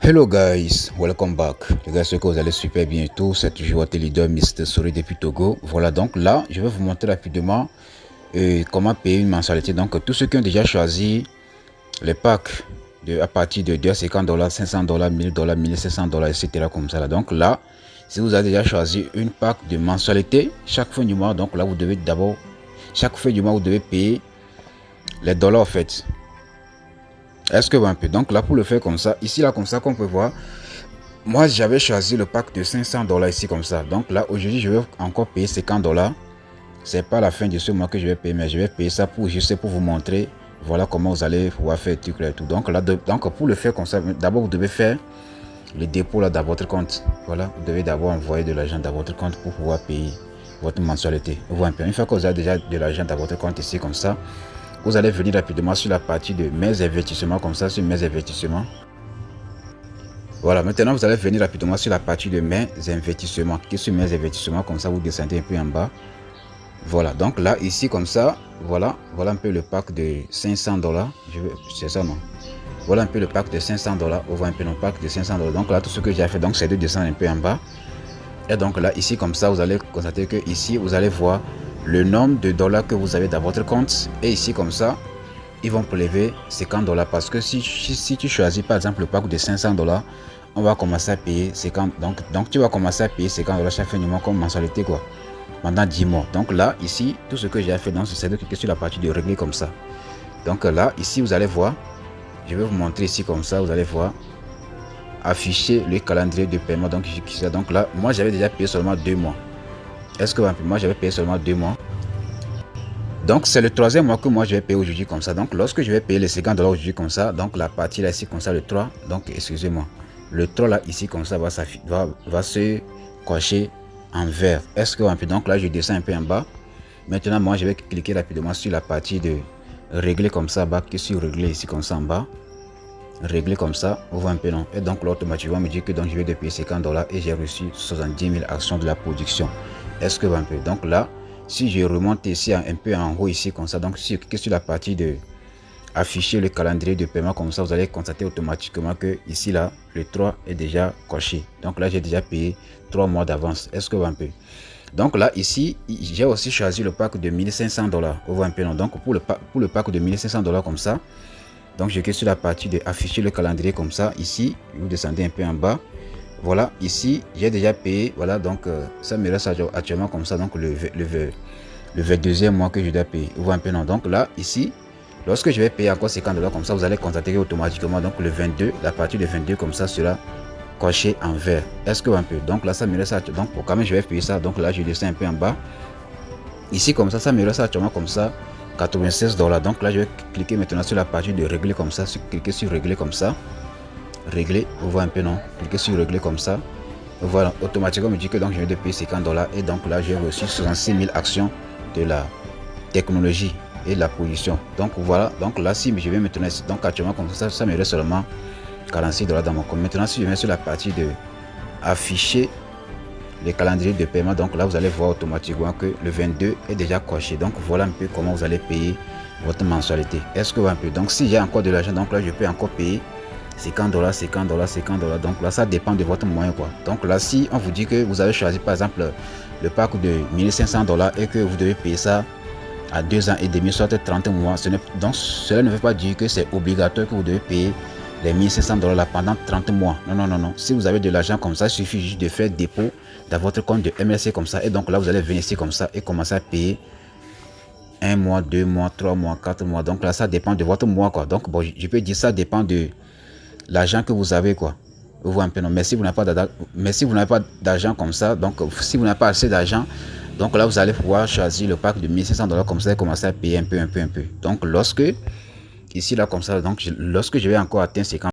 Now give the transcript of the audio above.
Hello guys, welcome back. Les gars, j'espère que vous allez super bien et tout. C'est toujours votre leader Mr. Sori depuis Togo. Voilà, donc là, je vais vous montrer rapidement comment payer une mensualité. Donc, tous ceux qui ont déjà choisi les packs à partir de $250, $500, $1000, $1500, etc. comme ça. Là. Donc là, si vous avez déjà choisi une pack de mensualité, chaque fin du mois, donc là, vous devez d'abord, chaque fin du mois, vous devez payer les dollars en fait. Est-ce que un peu donc là pour le faire comme ça, ici là comme ça qu'on peut voir, moi j'avais choisi le pack de $500 ici comme ça. Donc là aujourd'hui je vais encore payer $50. C'est pas la fin de ce mois que je vais payer, mais je vais payer ça pour juste pour vous montrer voilà comment vous allez pouvoir faire tout et tout. Donc là donc pour le faire comme ça, d'abord vous devez faire le dépôt là dans votre compte. Voilà, vous devez d'abord envoyer de l'argent dans votre compte pour pouvoir payer votre mensualité. Une fois que vous avez déjà de l'argent dans votre compte ici comme ça, vous allez venir rapidement sur la partie de mes investissements comme ça, sur mes investissements. Voilà, maintenant vous allez venir rapidement sur la partie de mes investissements. Qui sur mes investissements comme ça, vous descendez un peu en bas. Voilà, donc là ici comme ça, voilà un peu le pack de $500. C'est ça non? Voilà un peu le pack de $500. On voit un peu le pack de $500. Donc là tout ce que j'ai fait, donc c'est de descendre un peu en bas. Et donc là ici comme ça, vous allez constater que ici vous allez voir le nombre de dollars que vous avez dans votre compte. Et ici comme ça, ils vont prélever $50 parce que si tu choisis par exemple le pack de $500, on va commencer à payer 50. Donc tu vas commencer à payer $50 chaque fin du mois comme mensualité quoi, pendant 10 mois. Donc là ici tout ce que j'ai fait, c'est de cliquer sur la partie de régler comme ça. Donc là ici vous allez voir, je vais vous montrer ici comme ça, vous allez voir afficher le calendrier de paiement. Donc là moi j'avais déjà payé seulement 2 mois. Est-ce que moi j'avais payé seulement 2 mois? Donc c'est le troisième mois que moi je vais payer aujourd'hui comme ça. Donc lorsque je vais payer les $50 aujourd'hui comme ça, donc la partie là ici comme ça, le 3, donc excusez-moi, le 3 là ici comme ça va se cocher en vert. Est-ce que un peu, donc là je descends un peu en bas. Maintenant moi je vais cliquer rapidement sur la partie de régler comme ça bas, qui sur régler ici comme ça en bas. Régler comme ça, on voit un peu non. Et donc là automatiquement me dit que donc je vais payer $50 et j'ai reçu 70 000 actions de la production. Est-ce que un peu, donc là si je remonte ici un peu en haut ici comme ça, donc si je clique sur la partie de afficher le calendrier de paiement comme ça, vous allez constater automatiquement que ici là le 3 est déjà coché. Donc là j'ai déjà payé 3 mois d'avance. Est-ce que un peu, donc là ici j'ai aussi choisi le pack de $1500. On voit un peu non. Donc pour le pack de $1500 comme ça, donc je clique sur la partie de afficher le calendrier comme ça. Ici vous descendez un peu en bas. Voilà, ici j'ai déjà payé. Voilà, donc ça me reste actuellement comme ça, donc le 22e mois que je dois payer. Vous voyez un peu non. Donc là ici, lorsque je vais payer encore $50 comme ça, vous allez constater automatiquement donc le 22, la partie de 22 comme ça sera coché en vert. Est-ce que un peu, donc là ça me reste donc pour quand même je vais payer ça. Donc là je descends un peu en bas. Ici comme ça me reste actuellement comme ça $96. Donc là je vais cliquer maintenant sur la partie de régler comme ça, cliquer sur régler comme ça. Régler, vous voyez un peu non, cliquez sur régler comme ça. Voilà, automatiquement me dit que donc je vais payer $50 et donc là j'ai reçu 66 000 actions de la technologie et de la production. Donc voilà, donc là si je vais maintenant, donc actuellement comme ça me reste seulement $46 dans mon compte. Maintenant si je vais sur la partie de afficher les calendriers de paiement, donc là vous allez voir automatiquement que le 22 est déjà coché. Donc voilà un peu comment vous allez payer votre mensualité. Est-ce que un peu, donc si j'ai encore de l'argent, donc là je peux encore payer $50, $50. Donc là ça dépend de votre moyen quoi. Donc là si on vous dit que vous avez choisi par exemple le pack de $1500 et que vous devez payer ça à 2 ans et demi, soit 30 mois, donc cela ne veut pas dire que c'est obligatoire que vous devez payer les $1500 là pendant 30 mois. Non. Si vous avez de l'argent comme ça, il suffit juste de faire dépôt dans votre compte de MLC comme ça. Et donc là vous allez venir ici comme ça et commencer à payer 1 mois, 2 mois, 3 mois, 4 mois. Donc là ça dépend de votre mois quoi. Donc bon, je peux dire ça dépend de l'argent que vous avez quoi. Vous voyez un peu non. Mais si vous n'avez pas d'argent comme ça, donc si vous n'avez pas assez d'argent, donc là vous allez pouvoir choisir le pack de $1500 comme ça et commencer à payer un peu. Donc lorsque ici là comme ça, donc lorsque je vais encore atteindre 50